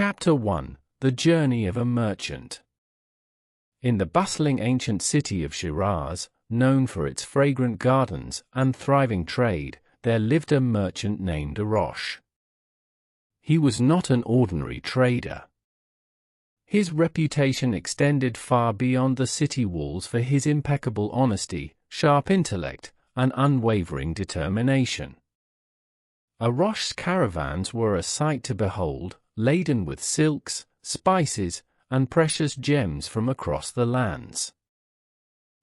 Chapter 1: The Journey of a Merchant. In the bustling ancient city of Shiraz, known for its fragrant gardens and thriving trade, there lived a merchant named Arash. He was not an ordinary trader. His reputation extended far beyond the city walls for his impeccable honesty, sharp intellect, and unwavering determination. Arash's caravans were a sight to behold, laden with silks, spices, and precious gems from across the lands.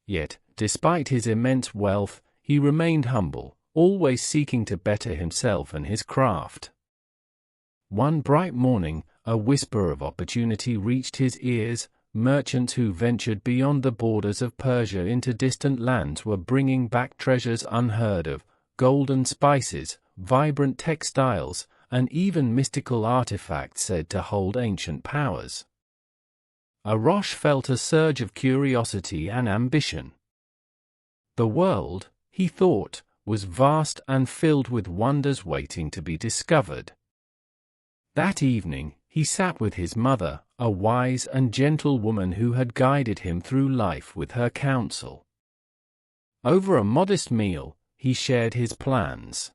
Yet, despite his immense wealth, he remained humble, always seeking to better himself and his craft. One bright morning, a whisper of opportunity reached his ears. Merchants who ventured beyond the borders of Persia into distant lands were bringing back treasures unheard of, gold and spices, vibrant textiles, and even mystical artifacts said to hold ancient powers. Arash felt a surge of curiosity and ambition. The world, he thought, was vast and filled with wonders waiting to be discovered. That evening, he sat with his mother, a wise and gentle woman who had guided him through life with her counsel. Over a modest meal, he shared his plans.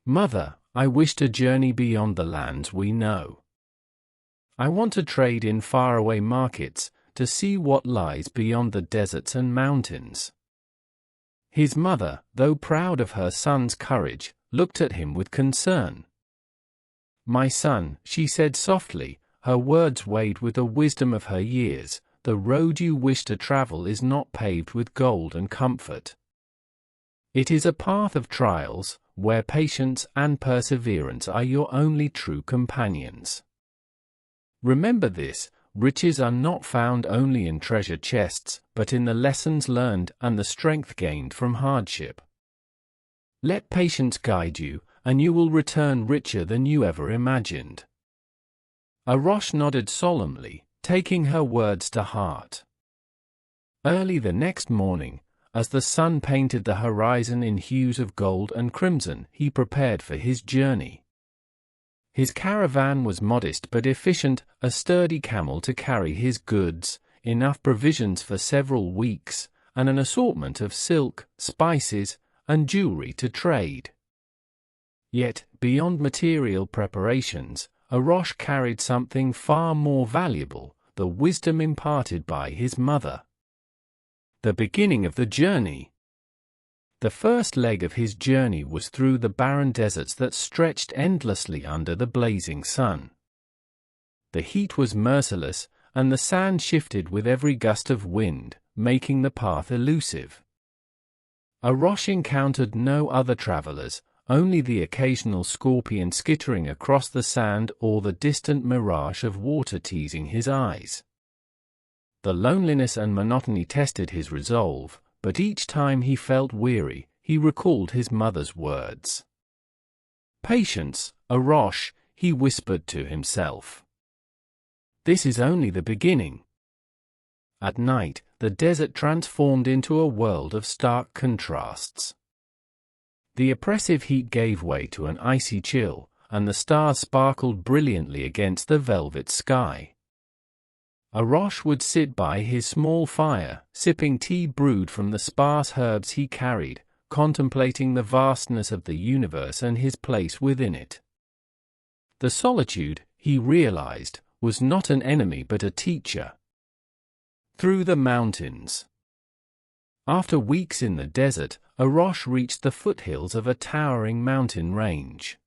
"Mother, I wish to journey beyond the lands we know. I want to trade in faraway markets, to see what lies beyond the deserts and mountains." His mother, though proud of her son's courage, looked at him with concern. "My son," she said softly, her words weighed with the wisdom of her years, "the road you wish to travel is not paved with gold and comfort. It is a path of trials, where patience and perseverance are your only true companions. Remember this, riches are not found only in treasure chests, but in the lessons learned and the strength gained from hardship. Let patience guide you, and you will return richer than you ever imagined." Arash nodded solemnly, taking her words to heart. Early the next morning, as the sun painted the horizon in hues of gold and crimson, he prepared for his journey. His caravan was modest but efficient, a sturdy camel to carry his goods, enough provisions for several weeks, and an assortment of silk, spices, and jewelry to trade. Yet, beyond material preparations, Arash carried something far more valuable, the wisdom imparted by his mother. The beginning of the journey. The first leg of his journey was through the barren deserts that stretched endlessly under the blazing sun. The heat was merciless, and the sand shifted with every gust of wind, making the path elusive. Arash encountered no other travelers, only the occasional scorpion skittering across the sand or the distant mirage of water teasing his eyes. The loneliness and monotony tested his resolve, but each time he felt weary, he recalled his mother's words. "Patience, Arash," he whispered to himself. "This is only the beginning." At night, the desert transformed into a world of stark contrasts. The oppressive heat gave way to an icy chill, and the stars sparkled brilliantly against the velvet sky. Arash would sit by his small fire, sipping tea brewed from the sparse herbs he carried, contemplating the vastness of the universe and his place within it. The solitude, he realized, was not an enemy but a teacher. Through the mountains. After weeks in the desert, Arash reached the foothills of a towering mountain range.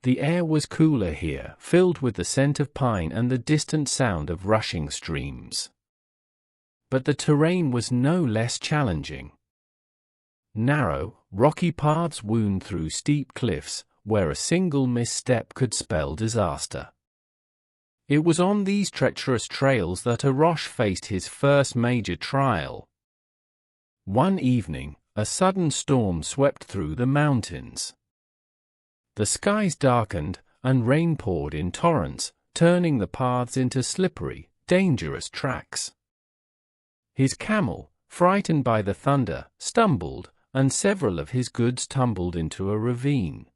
The air was cooler here, filled with the scent of pine and the distant sound of rushing streams. But the terrain was no less challenging. Narrow, rocky paths wound through steep cliffs, where a single misstep could spell disaster. It was on these treacherous trails that Arash faced his first major trial. One evening, a sudden storm swept through the mountains. The skies darkened, and rain poured in torrents, turning the paths into slippery, dangerous tracks. His camel, frightened by the thunder, stumbled, and several of his goods tumbled into a ravine.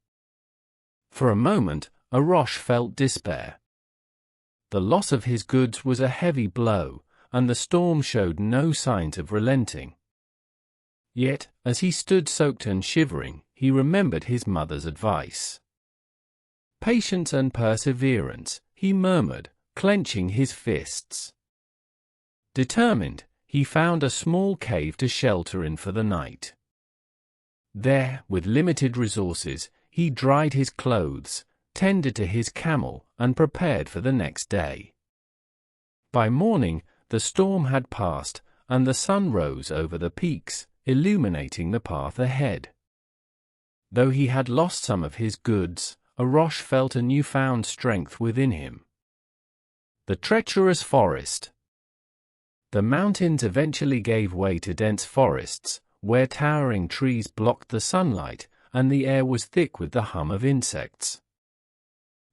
For a moment, Arash felt despair. The loss of his goods was a heavy blow, and the storm showed no signs of relenting. Yet, as he stood soaked and shivering, he remembered his mother's advice. "Patience and perseverance," he murmured, clenching his fists. Determined, he found a small cave to shelter in for the night. There, with limited resources, he dried his clothes, tended to his camel, and prepared for the next day. By morning, the storm had passed, and the sun rose over the peaks, illuminating the path ahead. Though he had lost some of his goods, Arash felt a newfound strength within him. The treacherous forest. The mountains eventually gave way to dense forests, where towering trees blocked the sunlight, and the air was thick with the hum of insects.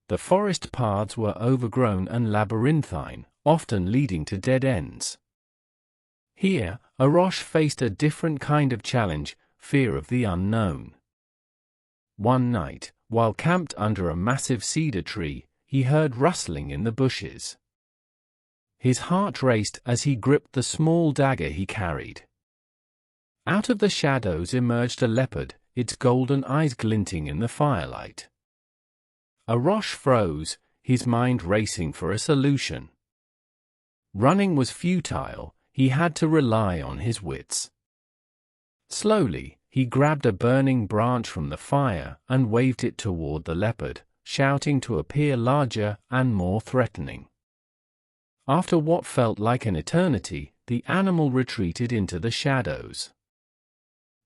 The forest paths were overgrown and labyrinthine, often leading to dead ends. Here, Arash faced a different kind of challenge, fear of the unknown. One night, while camped under a massive cedar tree, he heard rustling in the bushes. His heart raced as he gripped the small dagger he carried. Out of the shadows emerged a leopard, its golden eyes glinting in the firelight. Arash froze, his mind racing for a solution. Running was futile, he had to rely on his wits. Slowly, he grabbed a burning branch from the fire and waved it toward the leopard, shouting to appear larger and more threatening. After what felt like an eternity, the animal retreated into the shadows.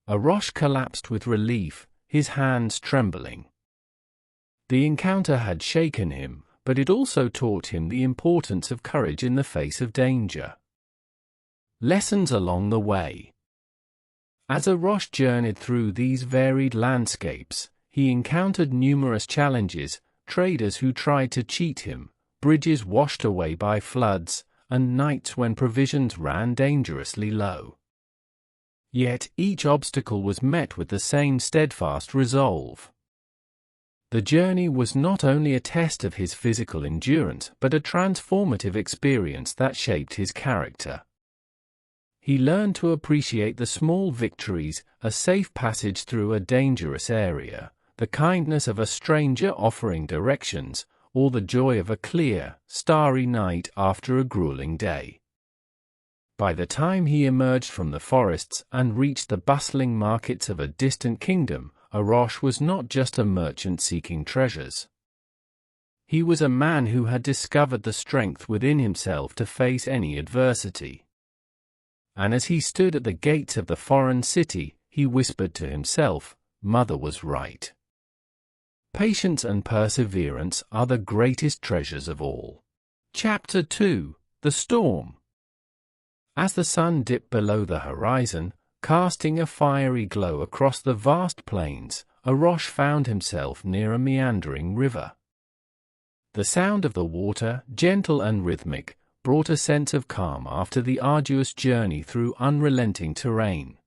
Arash collapsed with relief, his hands trembling. The encounter had shaken him, but it also taught him the importance of courage in the face of danger. Lessons along the way. As Arash journeyed through these varied landscapes, he encountered numerous challenges, traders who tried to cheat him, bridges washed away by floods, and nights when provisions ran dangerously low. Yet each obstacle was met with the same steadfast resolve. The journey was not only a test of his physical endurance but a transformative experience that shaped his character. He learned to appreciate the small victories, a safe passage through a dangerous area, the kindness of a stranger offering directions, or the joy of a clear, starry night after a grueling day. By the time he emerged from the forests and reached the bustling markets of a distant kingdom, Arash was not just a merchant seeking treasures. He was a man who had discovered the strength within himself to face any adversity. And as he stood at the gates of the foreign city, he whispered to himself, "Mother was right. Patience and perseverance are the greatest treasures of all." Chapter 2: The Storm. As the sun dipped below the horizon, casting a fiery glow across the vast plains, Arash found himself near a meandering river. The sound of the water, gentle and rhythmic, brought a sense of calm after the arduous journey through unrelenting terrain.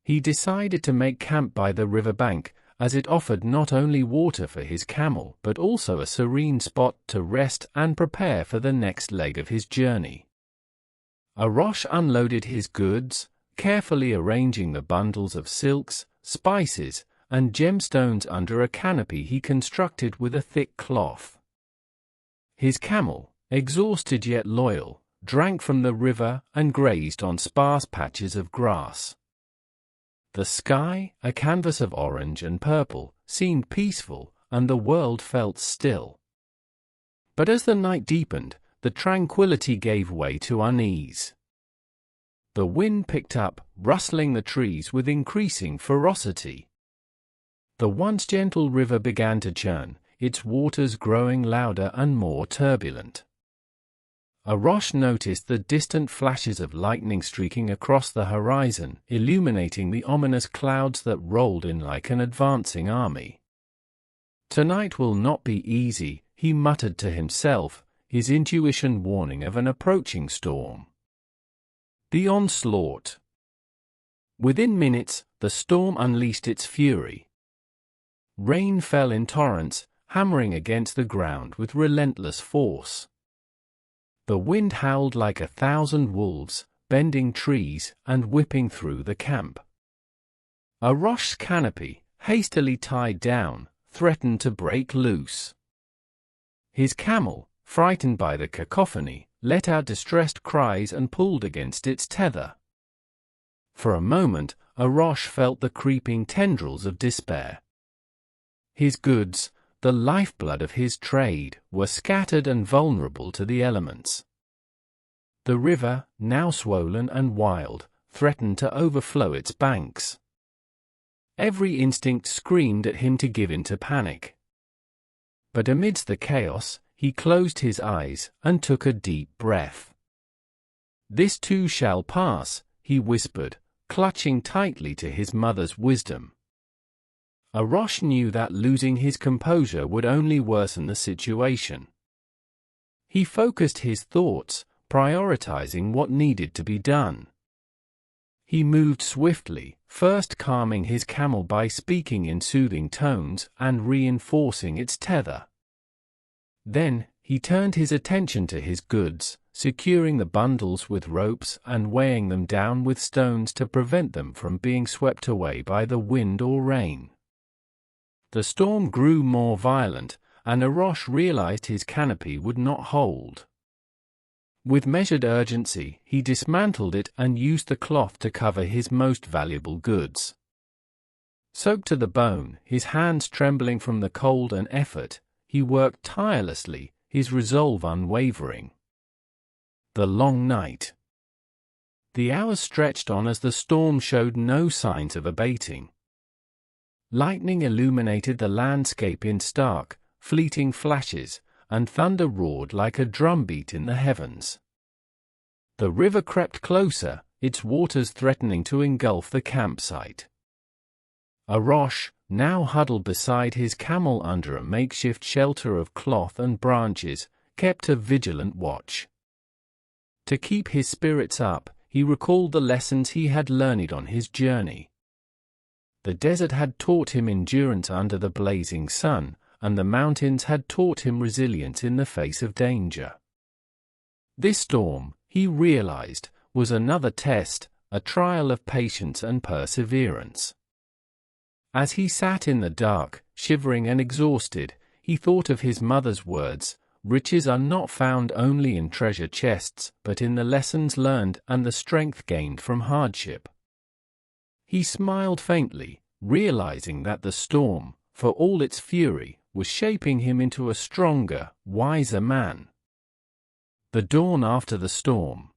He decided to make camp by the riverbank, as it offered not only water for his camel but also a serene spot to rest and prepare for the next leg of his journey. Arash unloaded his goods, carefully arranging the bundles of silks, spices, and gemstones under a canopy he constructed with a thick cloth. His camel, exhausted yet loyal, drank from the river and grazed on sparse patches of grass. The sky, a canvas of orange and purple, seemed peaceful, and the world felt still. But as the night deepened, the tranquility gave way to unease. The wind picked up, rustling the trees with increasing ferocity. The once gentle river began to churn, its waters growing louder and more turbulent. Arash noticed the distant flashes of lightning streaking across the horizon, illuminating the ominous clouds that rolled in like an advancing army. "Tonight will not be easy," he muttered to himself, his intuition warning of an approaching storm. The onslaught. Within minutes, the storm unleashed its fury. Rain fell in torrents, hammering against the ground with relentless force. The wind howled like 1,000 wolves, bending trees and whipping through the camp. Arash's canopy, hastily tied down, threatened to break loose. His camel, frightened by the cacophony, let out distressed cries and pulled against its tether. For a moment, Arash felt the creeping tendrils of despair. His goods, the lifeblood of his trade, were scattered and vulnerable to the elements. The river, now swollen and wild, threatened to overflow its banks. Every instinct screamed at him to give in to panic. But amidst the chaos, he closed his eyes and took a deep breath. "This too shall pass," he whispered, clutching tightly to his mother's wisdom. Arash knew that losing his composure would only worsen the situation. He focused his thoughts, prioritizing what needed to be done. He moved swiftly, first calming his camel by speaking in soothing tones and reinforcing its tether. Then, he turned his attention to his goods, securing the bundles with ropes and weighing them down with stones to prevent them from being swept away by the wind or rain. The storm grew more violent, and Arash realized his canopy would not hold. With measured urgency, he dismantled it and used the cloth to cover his most valuable goods. Soaked to the bone, his hands trembling from the cold and effort, he worked tirelessly, his resolve unwavering. The long night. The hours stretched on as the storm showed no signs of abating. Lightning illuminated the landscape in stark, fleeting flashes, and thunder roared like a drumbeat in the heavens. The river crept closer, its waters threatening to engulf the campsite. Arash, now huddled beside his camel under a makeshift shelter of cloth and branches, kept a vigilant watch. To keep his spirits up, he recalled the lessons he had learned on his journey. The desert had taught him endurance under the blazing sun, and the mountains had taught him resilience in the face of danger. This storm, he realized, was another test, a trial of patience and perseverance. As he sat in the dark, shivering and exhausted, he thought of his mother's words, "Riches are not found only in treasure chests, but in the lessons learned and the strength gained from hardship." He smiled faintly, realizing that the storm, for all its fury, was shaping him into a stronger, wiser man. The dawn after the storm.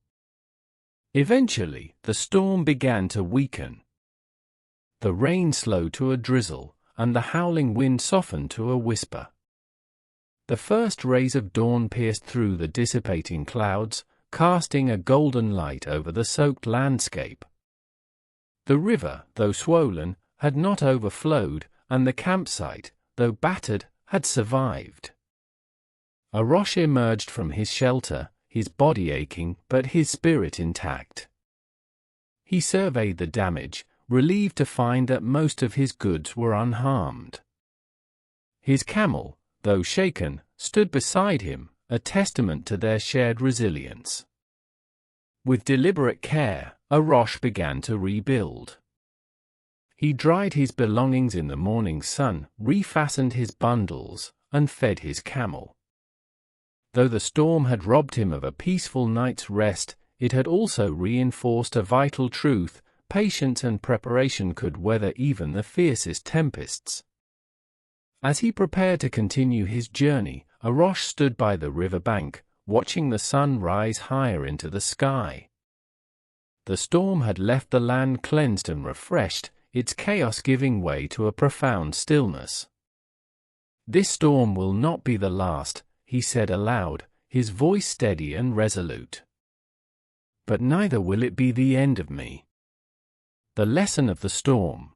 Eventually, the storm began to weaken. The rain slowed to a drizzle, and the howling wind softened to a whisper. The first rays of dawn pierced through the dissipating clouds, casting a golden light over the soaked landscape. The river, though swollen, had not overflowed, and the campsite, though battered, had survived. Arash emerged from his shelter, his body aching but his spirit intact. He surveyed the damage, relieved to find that most of his goods were unharmed. His camel, though shaken, stood beside him, a testament to their shared resilience. With deliberate care, Arash began to rebuild. He dried his belongings in the morning sun, refastened his bundles, and fed his camel. Though the storm had robbed him of a peaceful night's rest, it had also reinforced a vital truth: patience and preparation could weather even the fiercest tempests. As he prepared to continue his journey, Arash stood by the river bank, watching the sun rise higher into the sky. The storm had left the land cleansed and refreshed, its chaos giving way to a profound stillness. "This storm will not be the last," he said aloud, his voice steady and resolute. "But neither will it be the end of me." The lesson of the storm.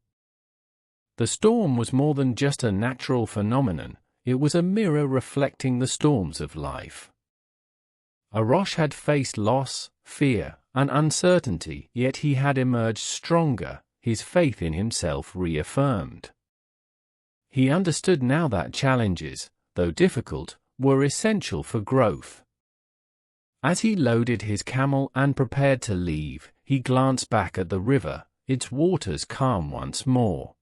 The storm was more than just a natural phenomenon, it was a mirror reflecting the storms of life. Arash had faced loss, fear, and uncertainty, yet he had emerged stronger, his faith in himself reaffirmed. He understood now that challenges, though difficult, were essential for growth. As he loaded his camel and prepared to leave, he glanced back at the river, its waters calm once more.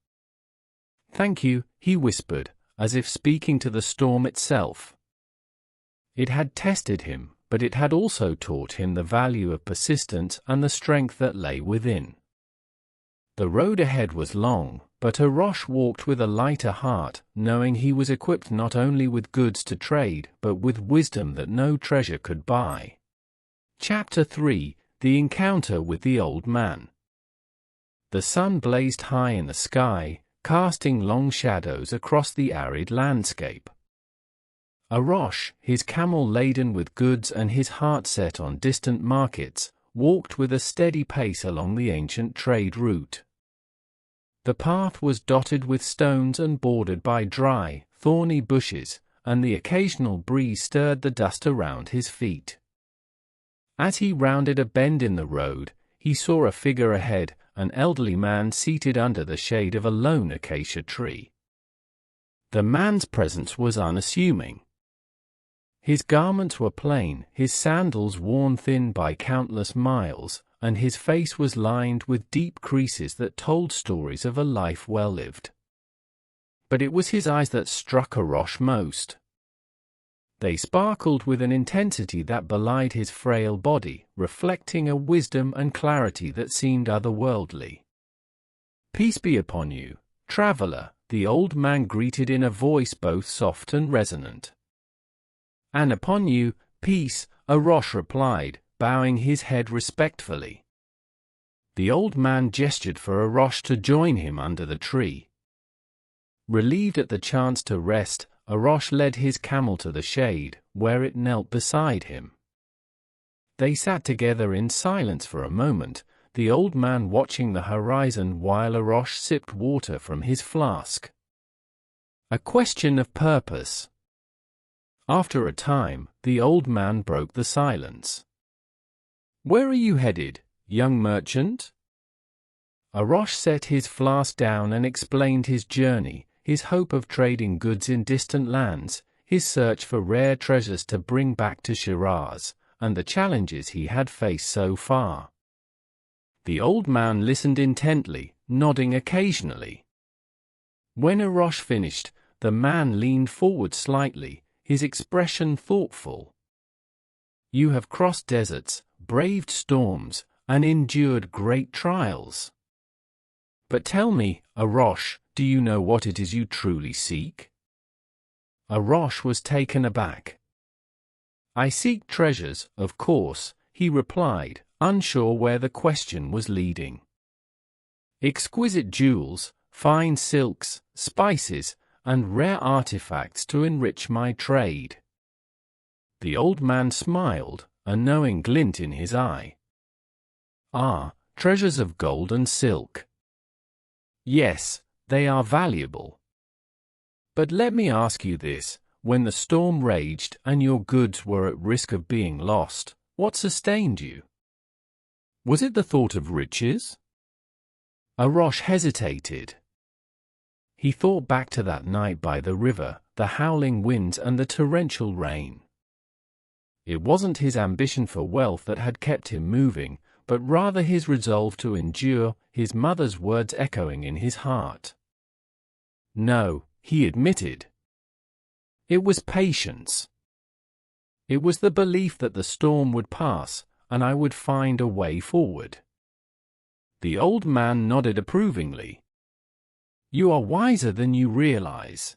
"Thank you," he whispered, as if speaking to the storm itself. It had tested him, but it had also taught him the value of persistence and the strength that lay within. The road ahead was long, but Arash walked with a lighter heart, knowing he was equipped not only with goods to trade, but with wisdom that no treasure could buy. Chapter 3: The Encounter with the Old Man. The sun blazed high in the sky, casting long shadows across the arid landscape. Arash, his camel laden with goods and his heart set on distant markets, walked with a steady pace along the ancient trade route. The path was dotted with stones and bordered by dry, thorny bushes, and the occasional breeze stirred the dust around his feet. As he rounded a bend in the road, he saw a figure ahead, an elderly man seated under the shade of a lone acacia tree. The man's presence was unassuming. His garments were plain, his sandals worn thin by countless miles, and his face was lined with deep creases that told stories of a life well lived. But it was his eyes that struck Arash most. They sparkled with an intensity that belied his frail body, reflecting a wisdom and clarity that seemed otherworldly. "Peace be upon you, traveler," the old man greeted in a voice both soft and resonant. "And upon you, peace," Arash replied, bowing his head respectfully. The old man gestured for Arash to join him under the tree. Relieved at the chance to rest, Arash led his camel to the shade, where it knelt beside him. They sat together in silence for a moment, the old man watching the horizon while Arash sipped water from his flask. A question of purpose. After a time, the old man broke the silence. "Where are you headed, young merchant?" Arash set his flask down and explained his journey, his hope of trading goods in distant lands, his search for rare treasures to bring back to Shiraz, and the challenges he had faced so far. The old man listened intently, nodding occasionally. When Arash finished, the man leaned forward slightly, his expression thoughtful. "You have crossed deserts, braved storms, and endured great trials. But tell me, Arash, do you know what it is you truly seek?" Arash was taken aback. "I seek treasures, of course," he replied, unsure where the question was leading. "Exquisite jewels, fine silks, spices, and rare artifacts to enrich my trade." The old man smiled, a knowing glint in his eye. "Ah, treasures of gold and silk. Yes, they are valuable. But let me ask you this, when the storm raged and your goods were at risk of being lost, what sustained you? Was it the thought of riches?" Arash hesitated. He thought back to that night by the river, the howling winds and the torrential rain. It wasn't his ambition for wealth that had kept him moving, but rather his resolve to endure, his mother's words echoing in his heart. "No," he admitted. "It was patience. It was the belief that the storm would pass, and I would find a way forward." The old man nodded approvingly. "You are wiser than you realize.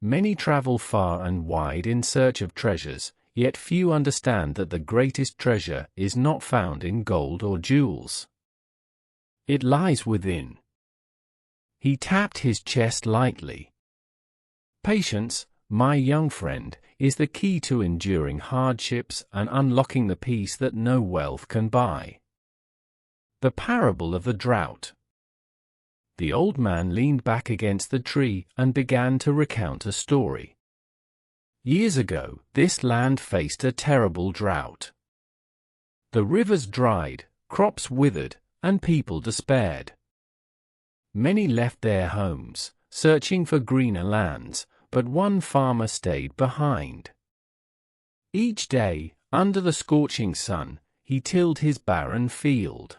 Many travel far and wide in search of treasures, yet few understand that the greatest treasure is not found in gold or jewels. It lies within." He tapped his chest lightly. "Patience, my young friend, is the key to enduring hardships and unlocking the peace that no wealth can buy." The parable of the drought. The old man leaned back against the tree and began to recount a story. Years ago, this land faced a terrible drought. The rivers dried, crops withered, and people despaired. Many left their homes, searching for greener lands, but one farmer stayed behind. Each day, under the scorching sun, he tilled his barren field.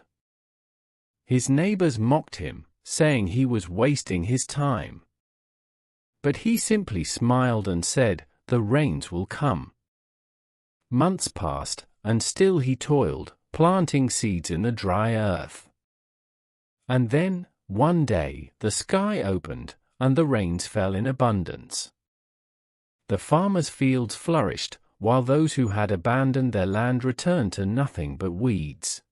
His neighbors mocked him, saying he was wasting his time. But he simply smiled and said, "The rains will come." Months passed, and still he toiled, planting seeds in the dry earth. And then, one day, the sky opened, and the rains fell in abundance. The farmer's fields flourished, while those who had abandoned their land returned to nothing but weeds.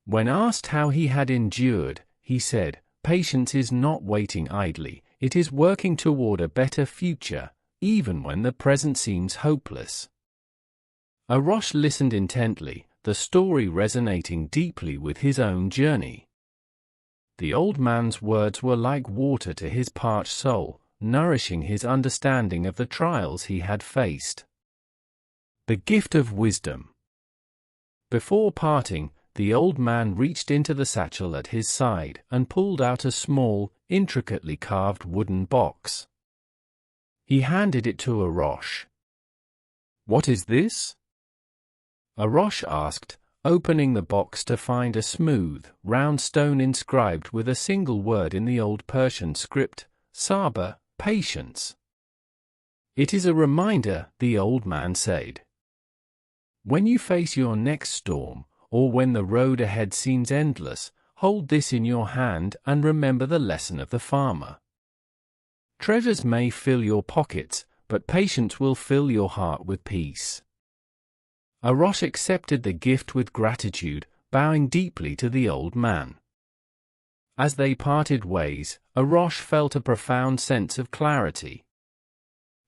When asked how he had endured, he said, "Patience is not waiting idly, it is working toward a better future, even when the present seems hopeless." Arash listened intently, the story resonating deeply with his own journey. The old man's words were like water to his parched soul, nourishing his understanding of the trials he had faced. The gift of wisdom. Before parting, the old man reached into the satchel at his side and pulled out a small, intricately carved wooden box. He handed it to Arash. "What is this?" Arash asked, opening the box to find a smooth, round stone inscribed with a single word in the old Persian script, "Sabr," patience. "It is a reminder," the old man said. "When you face your next storm, or when the road ahead seems endless, hold this in your hand and remember the lesson of the farmer. Treasures may fill your pockets, but patience will fill your heart with peace." Arash accepted the gift with gratitude, bowing deeply to the old man. As they parted ways, Arash felt a profound sense of clarity.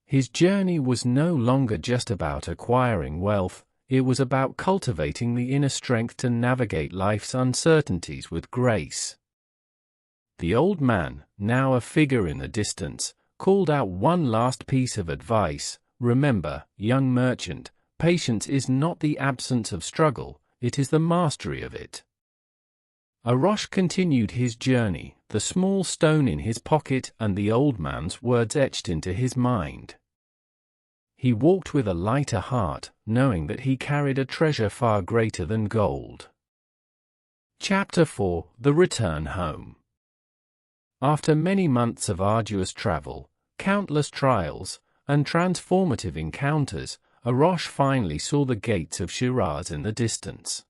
His journey was no longer just about acquiring wealth, it was about cultivating the inner strength to navigate life's uncertainties with grace. The old man, now a figure in the distance, called out one last piece of advice: "Remember, young merchant, patience is not the absence of struggle, it is the mastery of it." Arash continued his journey, the small stone in his pocket and the old man's words etched into his mind. He walked with a lighter heart, knowing that he carried a treasure far greater than gold. Chapter 4: The Return Home. After many months of arduous travel, countless trials, and transformative encounters, Arash finally saw the gates of Shiraz in the distance.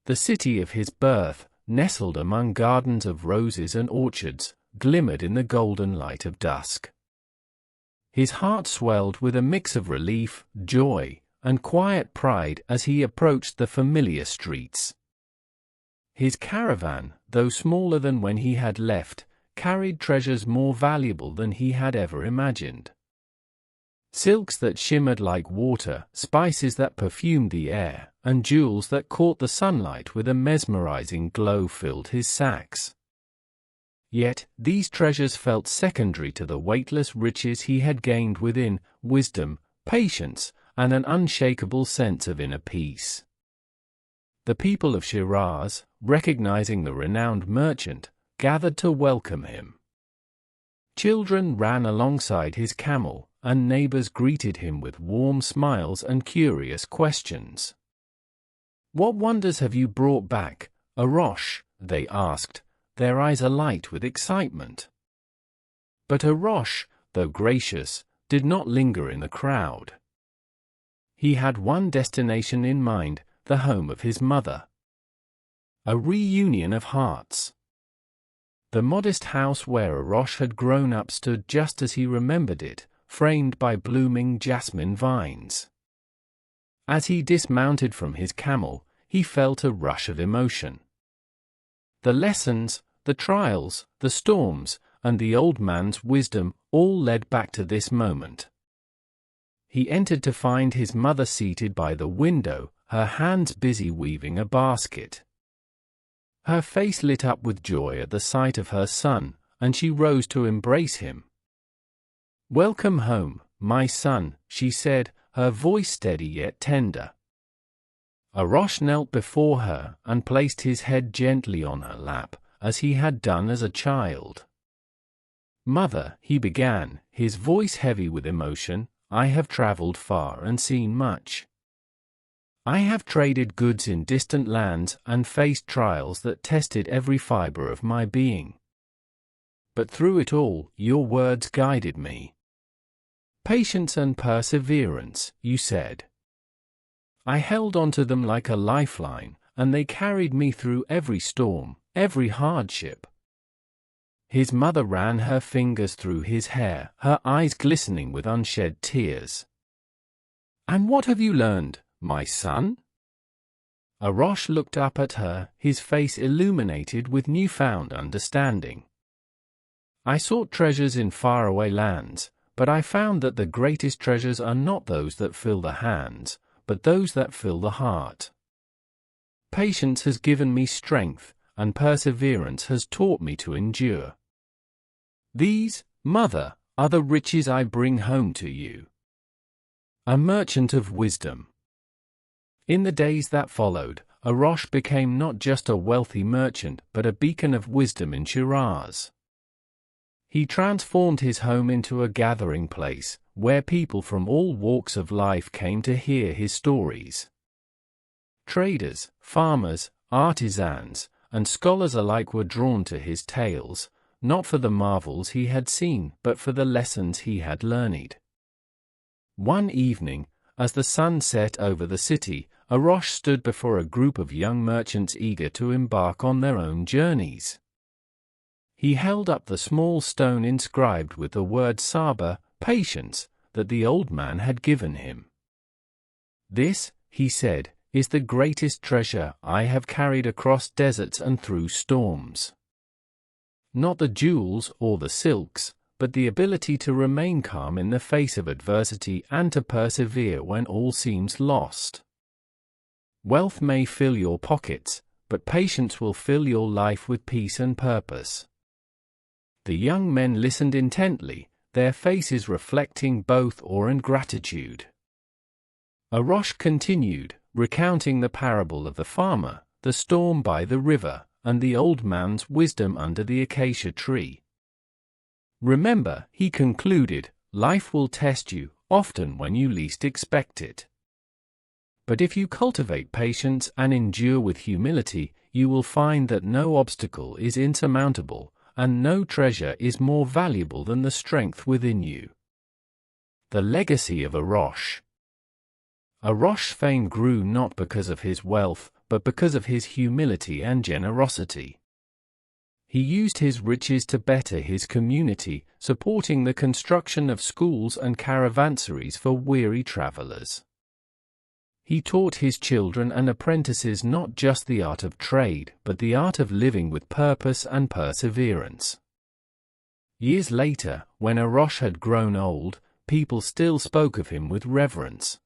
The city of his birth, nestled among gardens of roses and orchards, glimmered in the golden light of dusk. His heart swelled with a mix of relief, joy, and quiet pride as he approached the familiar streets. His caravan, though smaller than when he had left, carried treasures more valuable than he had ever imagined. Silks that shimmered like water, spices that perfumed the air, and jewels that caught the sunlight with a mesmerizing glow filled his sacks. Yet, these treasures felt secondary to the weightless riches he had gained within: wisdom, patience, and an unshakable sense of inner peace. The people of Shiraz, recognizing the renowned merchant, gathered to welcome him. Children ran alongside his camel, and neighbors greeted him with warm smiles and curious questions. "What wonders have you brought back, Arash?" they asked, their eyes alight with excitement. But Arash, though gracious, did not linger in the crowd. He had one destination in mind: the home of his mother. A reunion of hearts. The modest house where Arash had grown up stood just as he remembered it, framed by blooming jasmine vines. As he dismounted from his camel, he felt a rush of emotion. The lessons, the trials, the storms, and the old man's wisdom all led back to this moment. He entered to find his mother seated by the window, her hands busy weaving a basket. Her face lit up with joy at the sight of her son, and she rose to embrace him. "Welcome home, my son," she said, her voice steady yet tender. Arash knelt before her and placed his head gently on her lap, as he had done as a child. "Mother," he began, his voice heavy with emotion, "I have traveled far and seen much. I have traded goods in distant lands and faced trials that tested every fiber of my being. But through it all, your words guided me. Patience and perseverance, you said. I held onto them like a lifeline, and they carried me through every storm, every hardship." His mother ran her fingers through his hair, her eyes glistening with unshed tears. "And what have you learned, my son?" Arash looked up at her, his face illuminated with newfound understanding. "I sought treasures in faraway lands, but I found that the greatest treasures are not those that fill the hands, but those that fill the heart. Patience has given me strength, and perseverance has taught me to endure. These, mother, are the riches I bring home to you." A merchant of wisdom. In the days that followed, Arash became not just a wealthy merchant but a beacon of wisdom in Shiraz. He transformed his home into a gathering place, where people from all walks of life came to hear his stories. Traders, farmers, artisans, and scholars alike were drawn to his tales, not for the marvels he had seen, but for the lessons he had learned. One evening, as the sun set over the city, Arash stood before a group of young merchants eager to embark on their own journeys. He held up the small stone inscribed with the word sabr, patience, that the old man had given him. "This," he said, "is the greatest treasure I have carried across deserts and through storms. Not the jewels or the silks, but the ability to remain calm in the face of adversity and to persevere when all seems lost. Wealth may fill your pockets, but patience will fill your life with peace and purpose." The young men listened intently, their faces reflecting both awe and gratitude. Arash continued, recounting the parable of the farmer, the storm by the river, and the old man's wisdom under the acacia tree. "Remember," he concluded, "life will test you, often when you least expect it. But if you cultivate patience and endure with humility, you will find that no obstacle is insurmountable, and no treasure is more valuable than the strength within you." The legacy of Arash. Arash's fame grew not because of his wealth, but because of his humility and generosity. He used his riches to better his community, supporting the construction of schools and caravansaries for weary travelers. He taught his children and apprentices not just the art of trade, but the art of living with purpose and perseverance. Years later, when Arash had grown old, people still spoke of him with reverence.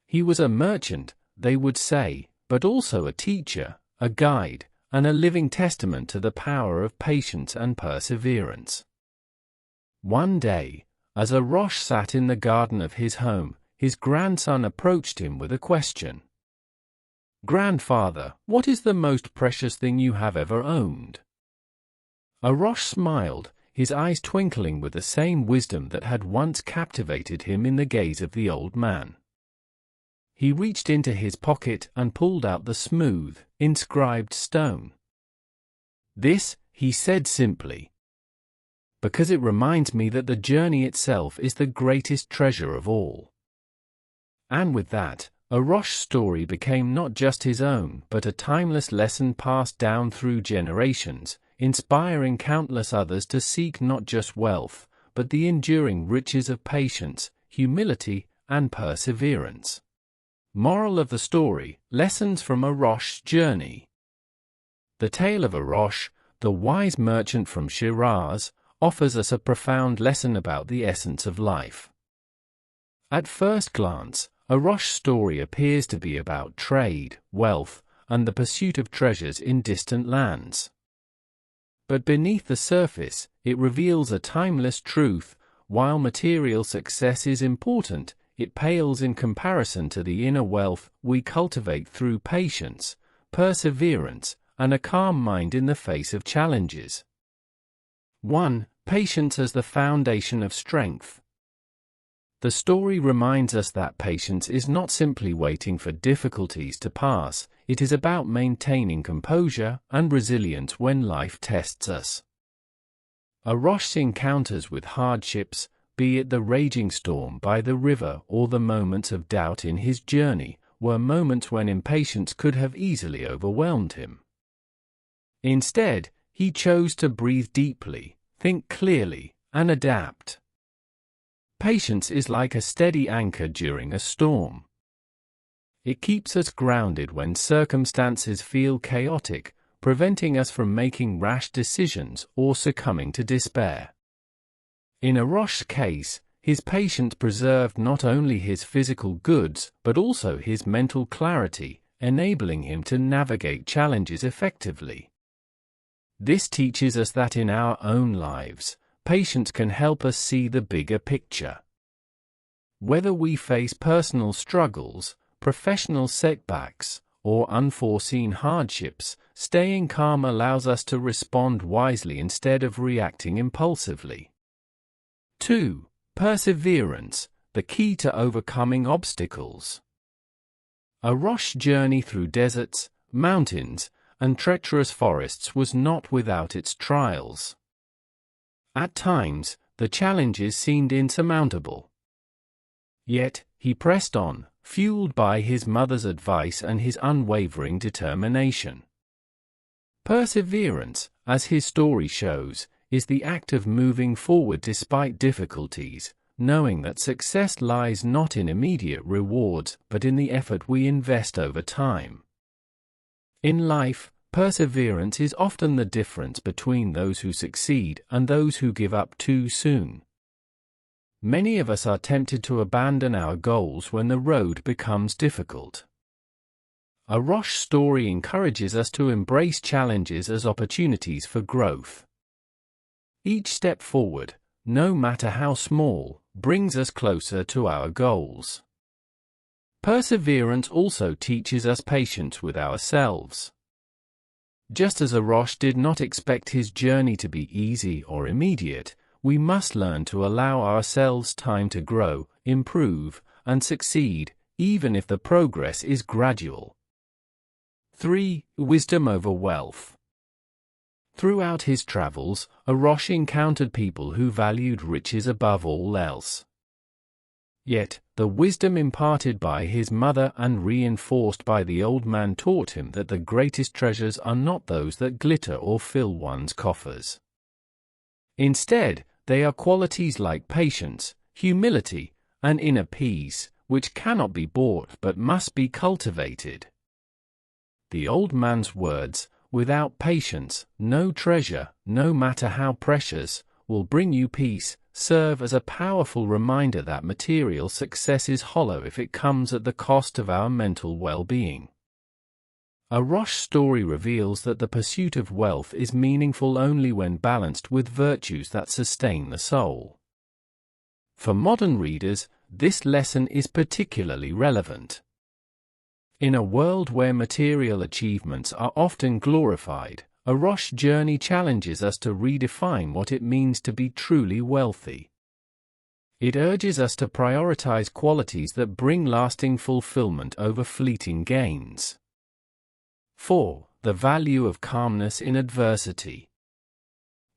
He was a merchant, they would say, but also a teacher, a guide, and a living testament to the power of patience and perseverance. One day, as Arash sat in the garden of his home, his grandson approached him with a question. "Grandfather, what is the most precious thing you have ever owned?" Arash smiled, his eyes twinkling with the same wisdom that had once captivated him in the gaze of the old man. He reached into his pocket and pulled out the smooth, inscribed stone. "This," he said simply, "because it reminds me that the journey itself is the greatest treasure of all." And with that, Arash's story became not just his own, but a timeless lesson passed down through generations, inspiring countless others to seek not just wealth, but the enduring riches of patience, humility, and perseverance. Moral of the story: lessons from Arash's journey. The tale of Arash, the wise merchant from Shiraz, offers us a profound lesson about the essence of life. At first glance, Arash's story appears to be about trade, wealth, and the pursuit of treasures in distant lands. But beneath the surface, it reveals a timeless truth: while material success is important, it pales in comparison to the inner wealth we cultivate through patience, perseverance, and a calm mind in the face of challenges. 1. Patience as the foundation of strength. The story reminds us that patience is not simply waiting for difficulties to pass, it is about maintaining composure and resilience when life tests us. Arash's encounters with hardships, be it the raging storm by the river or the moments of doubt in his journey, were moments when impatience could have easily overwhelmed him. Instead, he chose to breathe deeply, think clearly, and adapt. Patience is like a steady anchor during a storm. It keeps us grounded when circumstances feel chaotic, preventing us from making rash decisions or succumbing to despair. In Arash's case, his patience preserved not only his physical goods but also his mental clarity, enabling him to navigate challenges effectively. This teaches us that in our own lives, patience can help us see the bigger picture. Whether we face personal struggles, professional setbacks, or unforeseen hardships, staying calm allows us to respond wisely instead of reacting impulsively. 2. Perseverance, the key to overcoming obstacles. Arash's journey through deserts, mountains, and treacherous forests was not without its trials. At times, the challenges seemed insurmountable. Yet, he pressed on, fueled by his mother's advice and his unwavering determination. Perseverance, as his story shows, is the act of moving forward despite difficulties, knowing that success lies not in immediate rewards but in the effort we invest over time. In life, perseverance is often the difference between those who succeed and those who give up too soon. Many of us are tempted to abandon our goals when the road becomes difficult. Arash's story encourages us to embrace challenges as opportunities for growth. Each step forward, no matter how small, brings us closer to our goals. Perseverance also teaches us patience with ourselves. Just as Arash did not expect his journey to be easy or immediate, we must learn to allow ourselves time to grow, improve, and succeed, even if the progress is gradual. 3. Wisdom over wealth. Throughout his travels, Arash encountered people who valued riches above all else. Yet, the wisdom imparted by his mother and reinforced by the old man taught him that the greatest treasures are not those that glitter or fill one's coffers. Instead, they are qualities like patience, humility, and inner peace, which cannot be bought but must be cultivated. The old man's words, "Without patience, no treasure, no matter how precious, will bring you peace," serve as a powerful reminder that material success is hollow if it comes at the cost of our mental well-being. Arash's story reveals that the pursuit of wealth is meaningful only when balanced with virtues that sustain the soul. For modern readers, this lesson is particularly relevant. In a world where material achievements are often glorified, Arash's journey challenges us to redefine what it means to be truly wealthy. It urges us to prioritize qualities that bring lasting fulfillment over fleeting gains. 4. The value of calmness in adversity.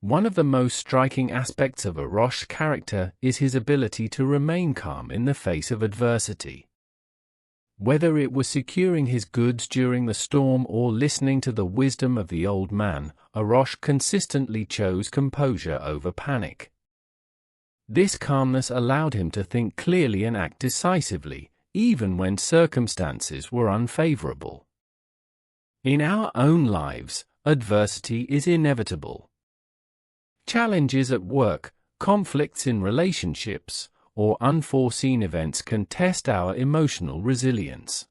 One of the most striking aspects of Arash's character is his ability to remain calm in the face of adversity. Whether it was securing his goods during the storm or listening to the wisdom of the old man, Arash consistently chose composure over panic. This calmness allowed him to think clearly and act decisively, even when circumstances were unfavorable. In our own lives, adversity is inevitable. Challenges at work, conflicts in relationships, or unforeseen events can test our emotional resilience.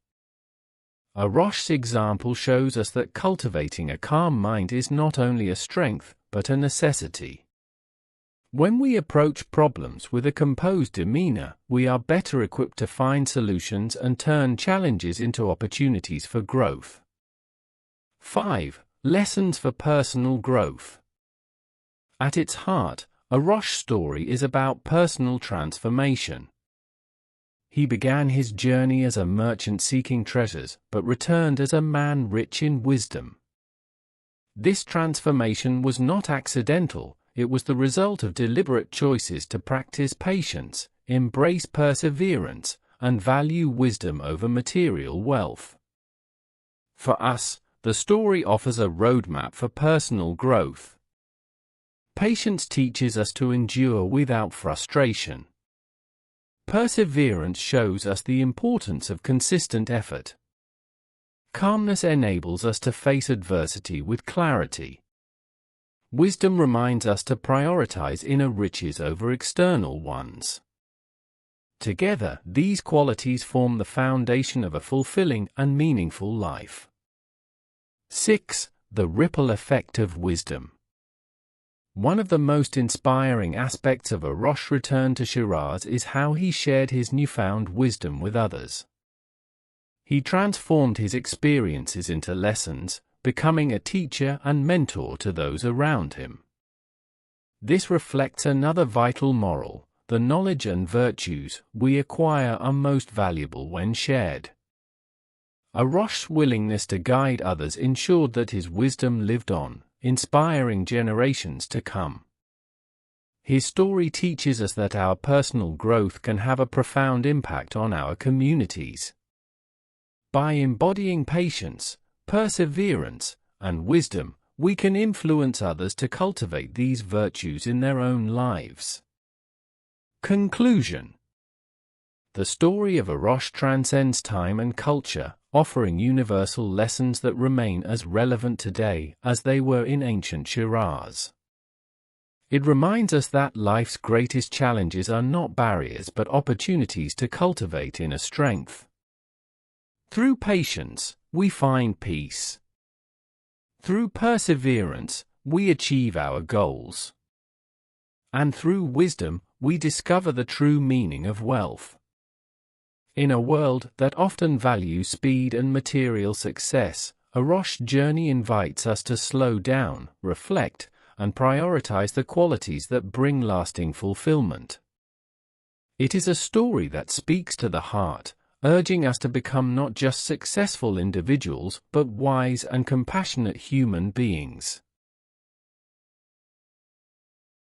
Arash's example shows us that cultivating a calm mind is not only a strength, but a necessity. When we approach problems with a composed demeanor, we are better equipped to find solutions and turn challenges into opportunities for growth. 5. Lessons for personal growth. At its heart, Arash's story is about personal transformation. He began his journey as a merchant seeking treasures, but returned as a man rich in wisdom. This transformation was not accidental, it was the result of deliberate choices to practice patience, embrace perseverance, and value wisdom over material wealth. For us, the story offers a roadmap for personal growth. Patience teaches us to endure without frustration. Perseverance shows us the importance of consistent effort. Calmness enables us to face adversity with clarity. Wisdom reminds us to prioritize inner riches over external ones. Together, these qualities form the foundation of a fulfilling and meaningful life. 6. The ripple effect of wisdom. One of the most inspiring aspects of Arash's return to Shiraz is how he shared his newfound wisdom with others. He transformed his experiences into lessons, becoming a teacher and mentor to those around him. This reflects another vital moral: the knowledge and virtues we acquire are most valuable when shared. Arash's willingness to guide others ensured that his wisdom lived on, inspiring generations to come. His story teaches us that our personal growth can have a profound impact on our communities. By embodying patience, perseverance, and wisdom, we can influence others to cultivate these virtues in their own lives. Conclusion. The story of Arash transcends time and culture, offering universal lessons that remain as relevant today as they were in ancient Shiraz. It reminds us that life's greatest challenges are not barriers but opportunities to cultivate inner strength. Through patience, we find peace. Through perseverance, we achieve our goals. And through wisdom, we discover the true meaning of wealth. In a world that often values speed and material success, Arash's journey invites us to slow down, reflect, and prioritize the qualities that bring lasting fulfillment. It is a story that speaks to the heart, urging us to become not just successful individuals but wise and compassionate human beings.